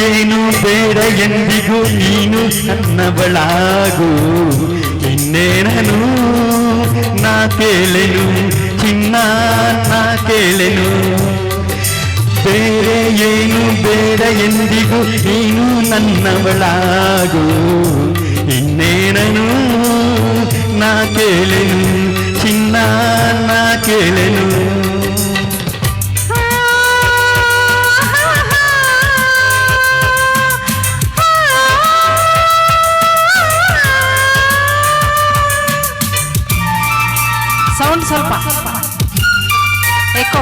ಏನು ಬೇಡ ಎಂದಿಗೂ ನೀನು ನನ್ನವಳಾಗು ಇನ್ನೇನನು ನಾ ಕೇಳೆನು ಚಿನ್ನ ನಾ ಕೇಳೆನು ಬೇರೆ ಏನು ಬೇಡ ಎಂದಿಗೂ ನೀನು ನನ್ನವಳಾಗು ಇನ್ನೇನನು ನಾ ಕೇಳೆನು ಚಿನ್ನ ನಾ ಕೇಳೆನು ಸೌಂಡ್ ಸ್ವಲ್ಪ ಏಕೋ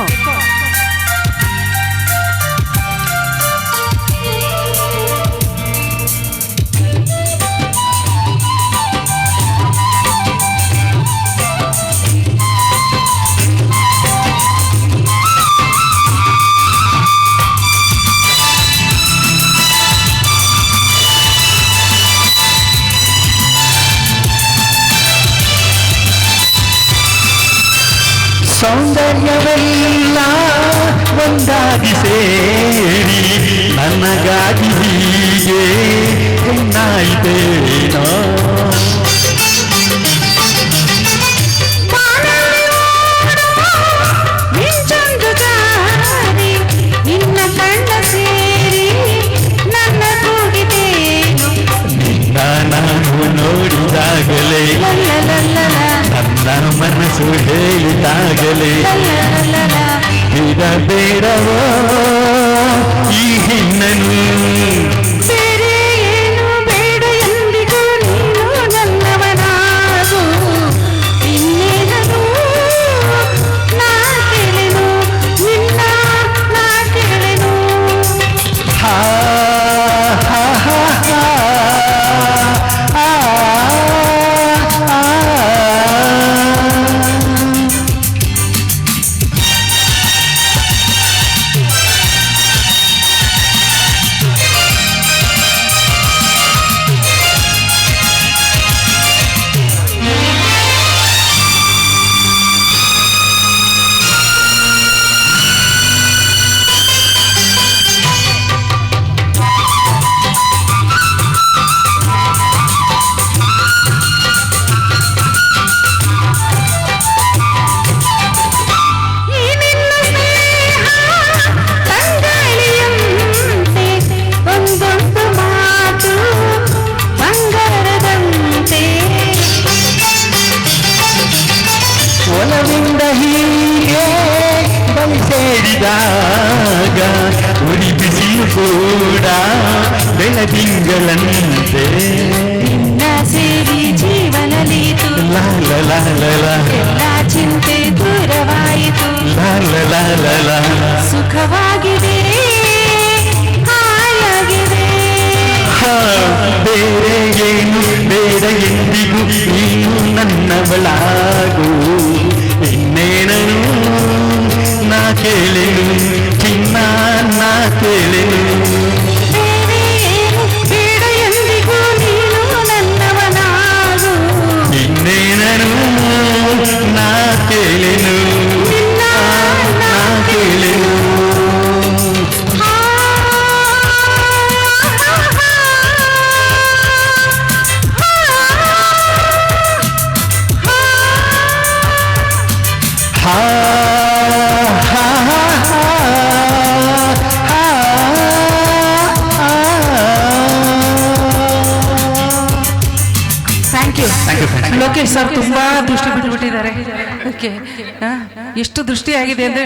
ಸೌಂದರ್ಯವೆಲ್ಲ ಒಂದಾಗಿ ಸೇರಿ ನನಗಾಗಿ ಹೀಗೆ ಹೆಣ್ಣಾಯಿತೇನೋ ನಿನ್ನ ಕಣ್ಣ ಸೇರಿ ನನ್ನ ಕೂಗಿದೇನು ನಿನ್ನ ನಾನು ನೋಡಿದಾಗಲೇ ನನ್ನ ಮನಸ್ಸು ಹೇಳಿದಾಗಲೇ ಬಿಡಬೇಡವೋ ಈ ಹೆಣ್ಣನು ಬೇರೆ ಏನು ಬೇಡ ಎಂದಿಗೂ ನೀನು ನನ್ನವನಾಗು ಇನ್ನೇನನು ನಾ ಕೇಳೆನು ನಿನ್ನ ನಾ ಕೇಳೆನು ಹಾ ಹಾ ಹಾ ಹಾ ಒಲವಿಂದ ಹೀಗೆ ಬಳಿ ಸೇರಿದಾಗ ಉರಿ ಬಿಸಿಲು ಕೂಡ ಬೆಳದಿಂಗಳಂತೆ ನಿನ್ನ ಸೇರಿ ಜೀವನದೀತು ಎಲ್ಲ ಚಿಂತೆ ದೂರವಾಯಿತು ಸುಖವಾಗಿದೆ ಹಾಯಾಗಿದೆ ಬೇರೆ ಏನು ಬೇಡ ಎಂದಿಗೂ ನೀನು ನನ್ನವಳಾಗು ಇನ್ನೇನನು ನಾ ಕೇಳೆನು ಚಿನ್ನ ನಾ ಕೇಳೆನು ಬೇರೆ ಏನು ಬೇಡ ಎಂದಿಗೂ ನೀನು ನನ್ನವನಾಗು ಇನ್ನೇನನು ನಾ ಕೇಳೆನು ನಾ ಕೇಳೆನು ha ha ha ha thank you Lokesh sir ತುಂಬಾ ದೃಷ್ಟಿ ಬಿಟ್ಟುಬಿಟ್ಟಿದ್ದಾರೆ ಓಕೆ ಎಷ್ಟು ದೃಷ್ಟಿ ಆಗಿದೆ ಅಂದ್ರೆ